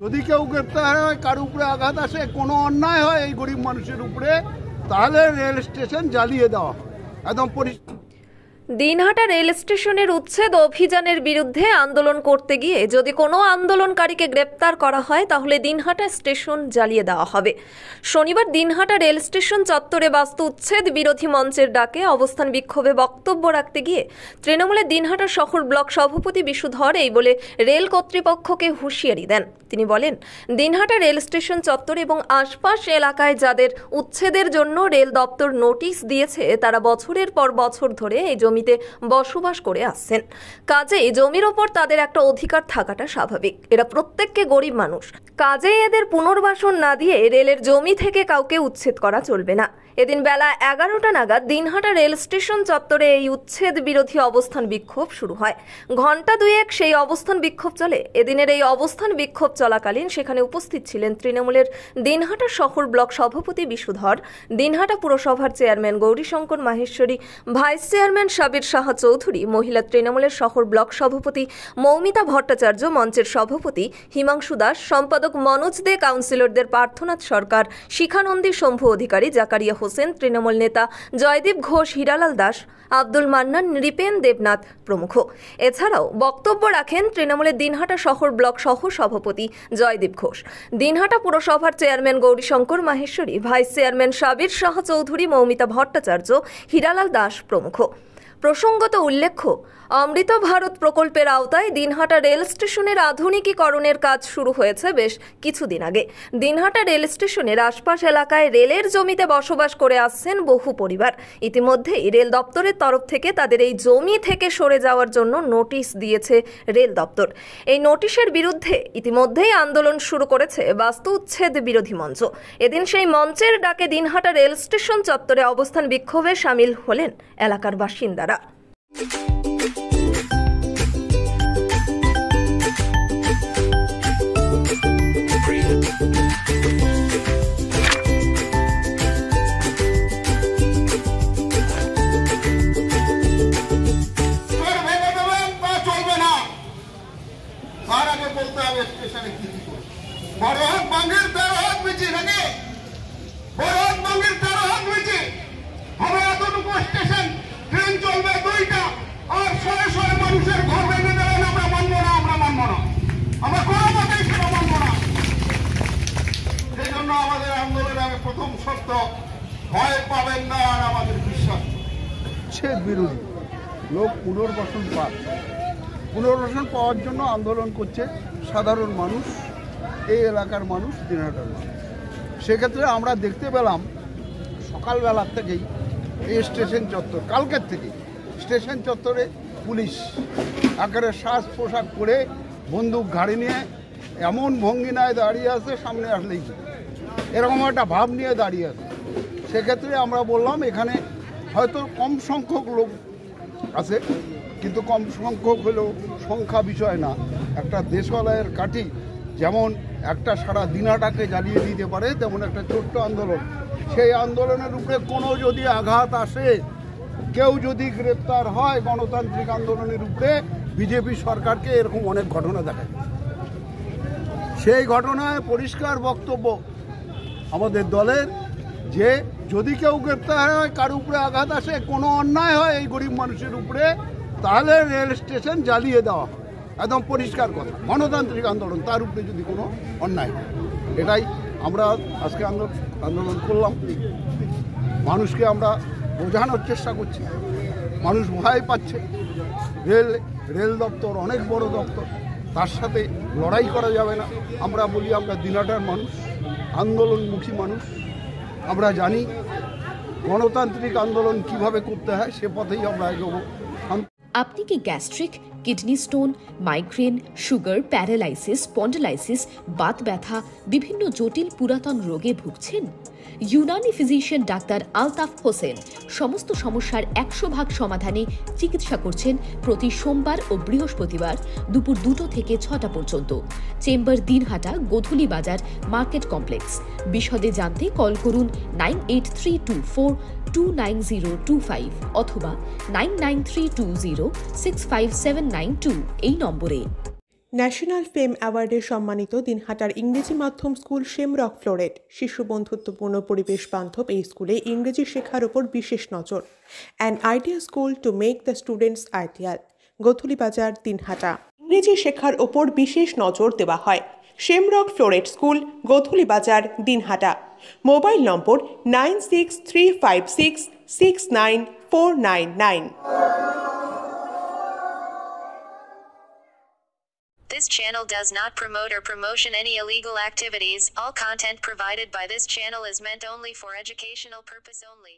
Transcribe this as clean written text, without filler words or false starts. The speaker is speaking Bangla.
যদি কেউ গ্রেপ্তার হয়, কার উপরে আঘাত আসে, কোনো অন্যায় হয় এই গরিব মানুষের উপরে, তাহলে রেল স্টেশন জ্বালিয়ে দেওয়া হয়। একদম পরিষ্কার। দিনহাটা রেল স্টেশনের উচ্ছেদ অভিযানের বিরুদ্ধে আন্দোলন করতে গিয়ে যদি কোনো আন্দোলনকারীকে গ্রেপ্তার করা হয় তাহলে দিনহাটা স্টেশন জ্বালিয়ে দেওয়া হবে। শনিবার দিনহাটা রেল স্টেশন চত্বরে বাস্তু উচ্ছেদ বিরোধী মঞ্চের ডাকে অবস্থান বিক্ষোভে বক্তব্য রাখতে গিয়ে তৃণমূলের দিনহাটা শহর ব্লক সভাপতি বিশুধর এই বলে রেল কর্তৃপক্ষকে হুঁশিয়ারি দেন। তিনি বলেন, দিনহাটা রেল স্টেশন চত্বর এবং আশপাশ এলাকায় যাদের উচ্ছেদের জন্য রেল দপ্তর নোটিশ দিয়েছে তারা বছরের পর বছর ধরে এই জমিতে বসবাস করে আসছেন। কাজেই জমির ওপর তাদের একটা অধিকার থাকাটা স্বাভাবিক। এরা প্রত্যেককে গরিব মানুষ, কাজেই এদের পুনর্বাসন না দিয়ে রেলের জমি থেকে কাউকে উচ্ছেদ করা চলবে না। এদিন বেলা 11টা নাগাদ দিনহাটা রেল স্টেশন চত্বরে এই উচ্ছেদ বিরোধী অবস্থান বিক্ষোভ শুরু হয়। ঘণ্টা দুয়েক সেই অবস্থান বিক্ষোভ চলে। এদিনের এই অবস্থান বিক্ষোভ চলাকালীন সেখানে উপস্থিত ছিলেন তৃণমূলের দিনহাটা শহর ব্লক সভাপতি বিশুধর, দিনহাটা পুরসভার chairman Gourishankar Maheshwari, vice chairman Sabir Shah Chowdhury, মহিলা তৃণমূলের শহর ব্লক সভাপতি মৌমিতা ভট্টাচার্য, মঞ্চের সভাপতি হিমাংশু দাস, সম্পাদক মনোজ দে, কাউন্সিলরদের পার্থনাথ সরকার, শিখানন্দী, শম্ভু অধিকারী, জাকারিয়া হোসেন, তৃণমূল নেতা জয়দীপ ঘোষ, হীরালাল দাস, আব্দুল মান্নান, নৃপেন দেবনাথ প্রমুখ। এছাড়াও বক্তব্য রাখেন তৃণমূলের দিনহাটা শহর ব্লক সহ সভাপতি জয়দীপ ঘোষ, দিনহাটা পুরসভার chairman Gourishankar Maheshwari, vice chairman Sabir Shah Chowdhury, Moumita Bhattacharya, Hiralal Das প্রমুখ। প্রসঙ্গত উল্লেখ্য, অমৃত ভারত প্রকল্পের আওতায় দিনহাটা রেল স্টেশনের আধুনিকীকরণের কাজ শুরু হয়েছে বেশ কিছুদিন আগে। দিনহাটা রেল স্টেশনের আশপাশ এলাকায় রেলের জমিতে বসবাস করে আসছেন বহু পরিবার। ইতিমধ্যেই রেল দপ্তরের তরফ থেকে তাদের এই জমি থেকে সরে যাওয়ার জন্য নোটিশ দিয়েছে রেল দপ্তর। এই নোটিশের বিরুদ্ধে ইতিমধ্যেই আন্দোলন শুরু করেছে বাস্তু উচ্ছেদ বিরোধী মঞ্চ। এদিন সেই মঞ্চের ডাকে দিনহাটা রেল স্টেশন চত্বরে অবস্থান বিক্ষোভে সামিল হলেন এলাকার বাসিন্দারা। আমাদের আন্দোলনে আমি প্রথম শর্ত, ভয় পাবেন না আর আমাদের বিশ্বাস। উচ্ছেদ বিরোধী লোক পুনর্বাসন পাওয়ার জন্য আন্দোলন করছে সাধারণ মানুষ, এই এলাকার মানুষ, দিনহাটার মানুষ। সেক্ষেত্রে আমরা দেখতে পেলাম সকালবেলার থেকেই এই স্টেশন চত্বর, কালকের থেকে স্টেশন চত্বরে পুলিশ আকারে সাজ পোশাক পরে বন্দুক ঘাড়ি নিয়ে এমন ভঙ্গিনায় দাঁড়িয়ে আছে, সামনে আসলেই এরকম একটা ভাব নিয়ে দাঁড়িয়ে আছে। সেক্ষেত্রে আমরা বললাম এখানে হয়তো কম সংখ্যক লোক আছে, কিন্তু কম সংখ্যক হলেও সংখ্যা বিষয় না। একটা দেশওয়ালায়ের কাঠি যেমন একটা সারা দিনহাটাকে জ্বালিয়ে দিতে পারে, তেমন একটা ছোট্ট আন্দোলন, সেই আন্দোলনের উপরে কোনো যদি আঘাত আসে, কেউ যদি গ্রেপ্তার হয় গণতান্ত্রিক আন্দোলনের উপরে, বিজেপি সরকারকে এরকম অনেক ঘটনা দেখা যায়। সেই ঘটনায় পরিষ্কার বক্তব্য আমাদের দলের যে যদি কেউ গ্রেপ্তার হয়, কার উপরে আঘাত আসে, কোনো অন্যায় হয় এই গরিব মানুষের উপরে, তাহলে রেল স্টেশন জ্বালিয়ে দেওয়া হয়। একদম পরিষ্কার কথা, গণতান্ত্রিক আন্দোলন, তার উপরে যদি কোনো অন্যায় হয়। এটাই আমরা আজকে আন্দোলন করলাম। মানুষকে আমরা বোঝানোর চেষ্টা করছি, মানুষ ভয় পাচ্ছে। রেল দপ্তর অনেক বড় দপ্তর, তার সাথে লড়াই করা যাবে না। আমরা বলি আমরা দিনহাটার মানুষ, আন্দোলনমুখী মানুষ, আমরা জানি গণতান্ত্রিক আন্দোলন কিভাবে করতে হয়, সে পথেই আমরা এগোবো। আপনি কি gastric, kidney stone, migraine, sugar, paralysis, spondylosis, Baat ব্যথা, বিভিন্ন জটিল পুরাতন রোগে ভুগছেন? ইউনানি ফিজিশিয়ান ডাক্তার আলতাফ হোসেন সমস্ত সমস্যার 100% সমাধানে চিকিৎসা করছেন প্রতি সোমবার ও বৃহস্পতিবার দুপুর 2টো থেকে 6টা পর্যন্ত। চেম্বার দিনহাটা, গোধূলি বাজার, মার্কেট কমপ্লেক্স। বিশদে জানতে কল করুন 9832429025 অথবা 9932065792 এই নম্বরে। ন্যাশনাল ফেম অ্যাওয়ার্ডে সম্মানিত দিনহাটার ইংরেজি মাধ্যম স্কুল শেমরক ফ্লোরেট। শিশু বন্ধুত্বপূর্ণ পরিবেশ বান্ধব এই স্কুলে ইংরেজি শেখার ওপর বিশেষ নজর। An idea school to make the students ideal. Godhuli বাজার, দিনহাটা। ইংরেজি শেখার ওপর বিশেষ নজর দেওয়া হয়। শেমরক ফ্লোরেট স্কুল, গোথুলি বাজার, Dinhata. Mobile number 9635669499। This channel does not promote or promotion any illegal activities. All content provided by this channel is meant only for educational purpose only.